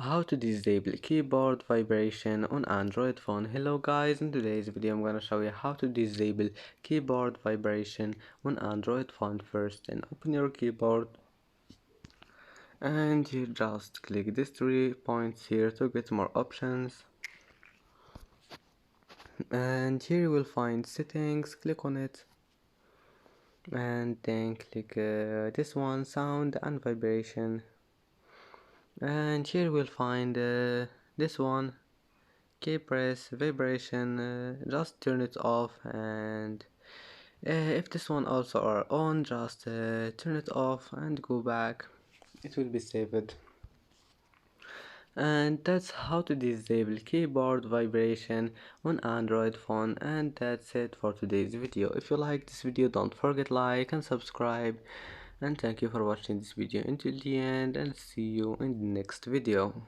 How to disable keyboard vibration on Android phone. Hello guys, in today's video I'm gonna show you how to disable keyboard vibration on Android phone. First, and open your keyboard and you just click these 3 points here to get more options, and here you will find settings. Click on it and then click this one, sound and vibration, and here you will find this one, key press vibration. Just turn it off, and if this one also are on, just turn it off and go back. It will be saved. And that's how to disable keyboard vibration on Android phone. And that's it for today's video. If you like this video, don't forget like and subscribe, and thank you for watching this video until the end, and see you in the next video.